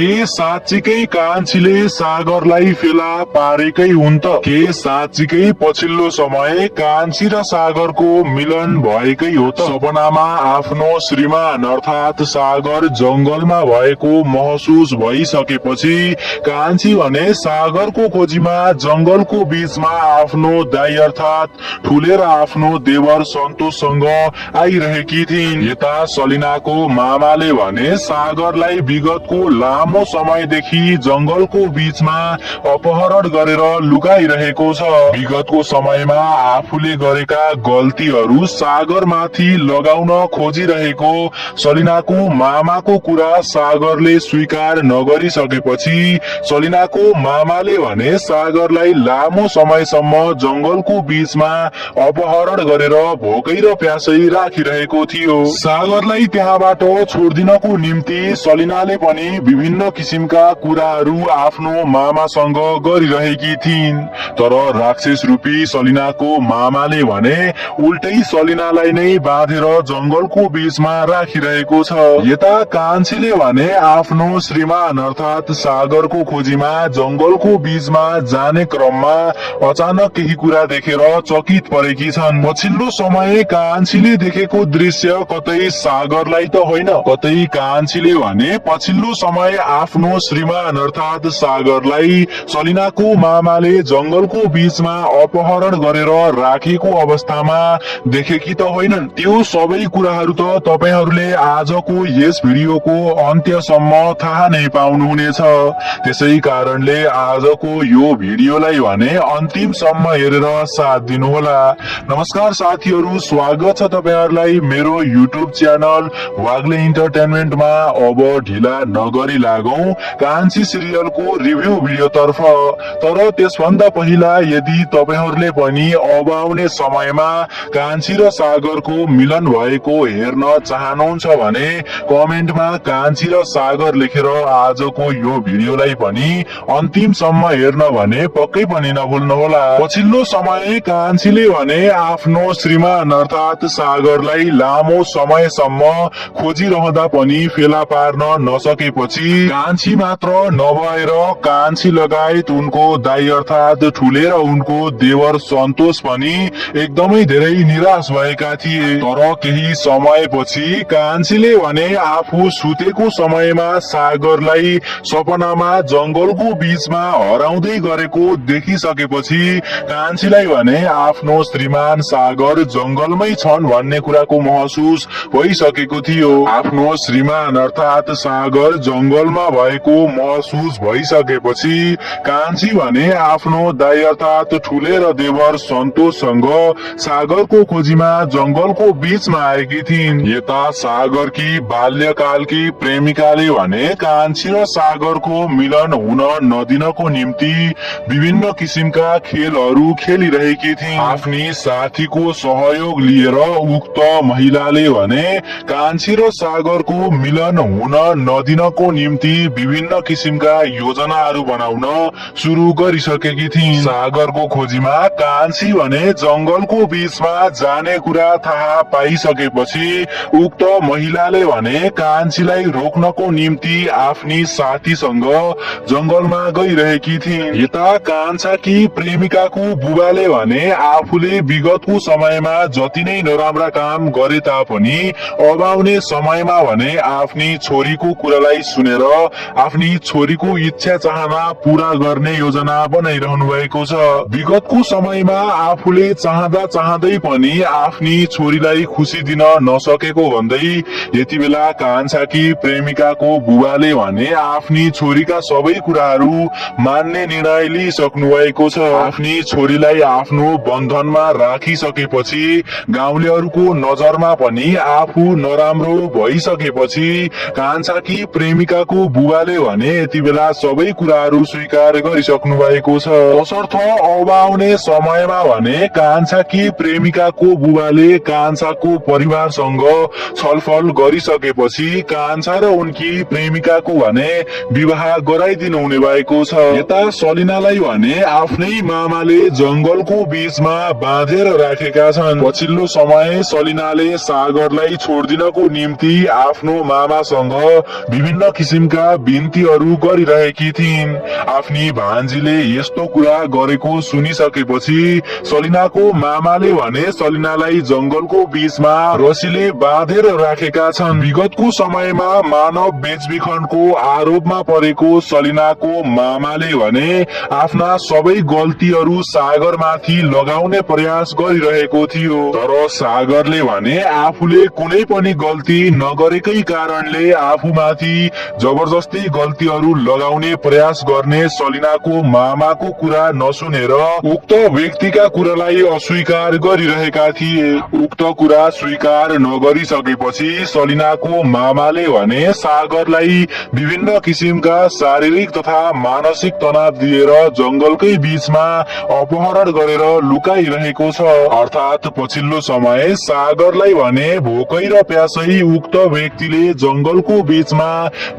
के साँच्चीकै कान्छीले सागरलाई फेला पारेकै हुन् त? के साँच्चीकै पछिल्लो समय कान्छी र सागरको मिलन भएकै हो त? सपनामा आफ्नो श्रीमान अर्थात सागर जंगलमा भएको महसुस भइसकेपछि कान्छी भने सागरको खोजीमा जंगलको बीचमा आफ्नो दाइ अर्थात ठुले र आफ्नो देवर सन्तोषसँग आइरहेकी थिइन्। यता सलिनाको मामाले भने सागरलाई विगतको लामो समयदेखि जंगलको बीचमा अपहरण गरेर लुकाइरहेको छ। विगतको समयमा आफूले गरेका गल्तीहरू सागरमाथि लगाउन खोजिरहेको सलिनाको मामाको कुरा सागरले स्वीकार नगरिसकेपछि सलिनाको मामाले भने सागरलाई लामो समयसम्म जंगलको बीचमा अपहरण गरेर भोकै र प्यासै राखिरहेको थियो। सागरलाई त्यहाँबाट छोड्दिनको निम्ति सलिनाले पनि विभिन्न किसिमका कुराहरू आफ्नो मामासँग गरिरहेकी थिइन्। तर राक्षस रूपी सलिनाको मामाले भने उल्टै सलिनालाई नै बाँधेर जंगलको बीचमा राखिरहेको छ। यता कान्छीले भने आफ्नो श्रीमान अर्थात सागरको खोजीमा जंगलको बीचमा जाने क्रममा अचानक केही कुरा देखेर चकित परेकी छन्। पछिल्लो समय कान्छीले देखेको दृश्य कतै सागरलाई त होइन, कतै कान्छीले भने पछिल्लो समय आफ्नो श्रीमान अर्थात सागरलाई सलिनाको मामाले जंगलको बीचमा अपहरण गरेर राखेको अवस्थामा देखेकी त होइनन्। त्यो सबै कुराहरू त तपाईहरूले आजको यस भिडियोको अन्त्यसम्म थाहा नै पाउनुहुनेछ। त्यसै कारणले आजको यो भिडियोलाई भने अन्तिमसम्म हेरेर साथ दिनुहोला। नमस्कार साथीहरू, स्वागत छ तपाईहरूलाई मेरो युट्युब च्यानल वाग्ले इन्टरटेनमेन्टमा। अब ढिला नगरी लागौं कान्छी सिरियलको रिभ्यू भिडियो तर्फ। तर त्यसभन्दा पहिला यदि तपाईहरूले पनि अब आउने समयमा कान्छी र सागरको मिलन भएको हेर्न चाहनुहुन्छ भने कमेन्टमा कान्छी र सागर लेखेर आजको यो भिडियोलाई पनि अन्तिमसम्म हेर्न भने पक्कै पनि नभुल्नुहोला। पछिल्लो समय कान्छीले भने आफ्नो श्रीमान अर्थात सागरलाई लामो समयसम्म खोजिरहँदा पनि फेला पार्न नसकेपछि कान्छी मात्र नभएर कान्छी लगायत उनको दाइ अर्थात ठुले र उनको देवर सन्तोष पनि एकदमै धेरै निराश भएका थिए। तर केही समयपछि कान्छीले भने आफू सुतेको समयमा सागरलाई सपनामा जंगलको बीचमा हराउँदै गरेको देखिसकेपछि कान्छीलाई भने आफ्नो श्रीमान सागर जंगलमै छन् भन्ने कुराको महसुस भइसकेको थियो। आफ्नो श्रीमान अर्थात सागर जंगलमा भएको महसुस भइसकेपछि कान्छी भने आफ्नो दाइ अर्थात ठुले र देवर सन्तोषसँग सागरको खोजीमा जंगलको बीचमा आएकी थिइन्। यता सागरकी बाल्यकालकी प्रेमिकाले भने कान्छी र सागरको मिलन हुन नदिनको निम्ति विभिन्न किसिमका खेलहरू खेलिरहेकी थिइन्। आफ्नी साथीको सहयोग लिएर उक्त महिलाले भने कान्छी र सागरको मिलन हुन नदिनको निम्ति विभिन्न किसिमका योजनाहरू बनाउन सुरु गरिसकेकी थिइन्। सागरको खोजीमा कान्छी भने जंगलको बीचमा जाने कुरा थाहा पाइसकेपछि उक्त महिलाले भने कान्छीलाई रोक्नको निम्ति आफ्नी साथीसँग जंगलमा गइरहेकी थिइन्। यता कान्छाकी प्रेमिकाको बुबाले भने आफूले विगतको समयमा जति नै नराम्रा काम गरे तापनि अब आउने समयमा भने आफ्नी छोरीको कुरालाई सुनेर आफ्नी छोरीको इच्छा चाहना पूरा गर्ने योजना बनाइरहनु भएको छ। विगतको समयमा आफूले चाहँदा चाहँदै पनि आफ्नी छोरीलाई खुसी दिन नसकेको भन्दै यति बेला कान्छाकी प्रेमिकाको बुबाले भने आफ्नी छोरीका सबै कुराहरू मान्ने निर्णय लिइसक्नु भएको छ। आफ्नी छोरीलाई आफ्नो बन्धनमा राखिसकेपछि गाउँलेहरूको नजरमा पनि आफू नराम्रो भइसकेपछि कान्छाकी प्रेमिकाको बुबाले भने यति बेला सबै कुराहरू स्वीकार गरिसक्नु भएको छ। तसर्थ अब आउने समयमा भने कान्छाकी प्रेमिकाको बुबाले कान्छाको परिवारसँग छलफल गरिसकेपछि कान्छा र उनकी प्रेमिकाको भने विवाह गराइदिनु हुने भएको छ। यता सलिनालाई भने आफ्नै मामाले जंगलको बीचमा बाँधेर राखेका छन्। पछिल्लो समय सलिनाले सागरलाई छोड्दिनको निम्ति आफ्नो मामासँग विभिन्न किसिम किसिमका बिन्तीहरू गरिरहेकी थिइन्। आफ्नी भान्जीले यस्तो कुरा गरेको सुनिसकेपछि सलिनाको मामाले भने सलिनालाई जंगलको बीचमा रस्सीले बाँधेर राखेका छन्। विगतको समयमा मानव बेचबिखनको आरोपमा परेको सलिनाको मामाले भने आफ्ना सबै गल्तीहरू सागरमाथि लगाउने प्रयास गरिरहेको थियो। तर सागरले भने आफूले कुनै पनि गल्ती नगरेकै कारणले आफूमाथि जबरजस्ती गल्तीहरू लगाउने प्रयास गर्ने सलिनाको मामाको कुरा नसुनेर उक्त व्यक्तिका कुरालाई अस्वीकार गरिरहेका थिए। उक्त कुरा स्वीकार नगरिसकेपछि सलिनाको मामाले भने सागरलाई विभिन्न किसिमका शारीरिक तथा मानसिक तनाव दिएर जंगलकै बीचमा अपहरण गरेर लुकाइरहेको छ। अर्थात पछिल्लो समय सागरलाई भने भोकै र प्यासै उक्त व्यक्तिले जंगलको बीचमा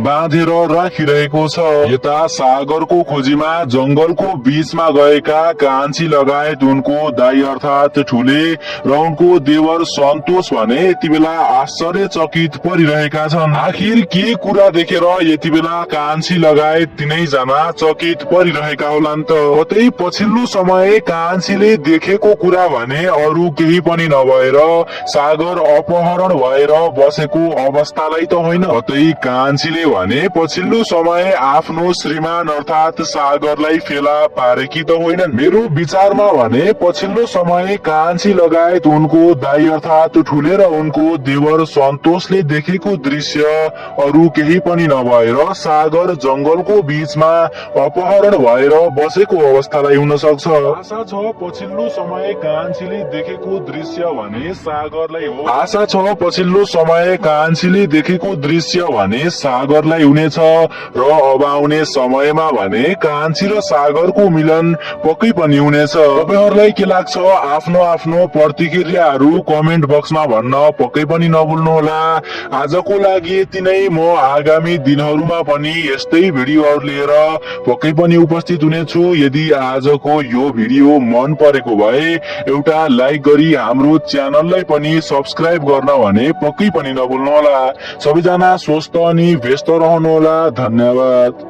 बाँधेर राखिरहेको छ। यता सागरको खोजीमा जंगलको बीचमा गएका कान्छी लगायत उनको दाई अर्थात ठुले र उनको देवर सन्तोष भने यति बेला आश्चर्यचकित परिरहेका छन्। आखिर के कुरा देखेर यति बेला कान्छी लगायत तीनैजना चकित परिरहेका होलान् त। कतै पछिल्लो समय कान्छीले देखेको कुरा भने अरू केही पनि नभएर सागर अपहरण भएर बसेको अवस्थालाई त होइन। कतै कान्छीले भने पछिल्लो समय आफ्नो श्रीमान अर्थात सागरलाई फेला पारेकी त होइनन्। मेरो विचारमा भने पछिल्लो समय कान्छी लगायत उनको दाई अर्थात ठुले र उनको देवर सन्तोषले देखेको दृश्य अरू केही पनि नभएर सागर जंगलको बीचमा अपहरण भएर बसेको अवस्थालाई हुन सक्छ। आशा छ पछिल्लो समय कान्छीले देखेको दृश्य भने सागरलाई हो। आशा छ पछिल्लो समय कान्छीले देखेको दृश्य भने सागरलाई हुनेछ र अब आउने समयमा भने कान्छी र सागरको मिलन पक्कै पनि हुनेछ। तपाईहरुलाई के लाग्छ आफ्नो आफ्नो प्रतिक्रियाहरू कमेन्ट बक्समा भन्न पक्कै पनि नभुल्नुहोला। आजको लागि यति नै। म आगामी दिनहरूमा पनि यस्तै भिडियोहरू लिएर पक्कै पनि उपस्थित हुनेछु। यदि आजको यो भिडियो मन परेको भए एउटा लाइक गरी हाम्रो च्यानललाई पनि सब्स्क्राइब गर्न भने पक्कै पनि नभुल्नुहोला। सबैजना स्वस्थ अनि व्यस्त रहनुहोला। धन्यवाद।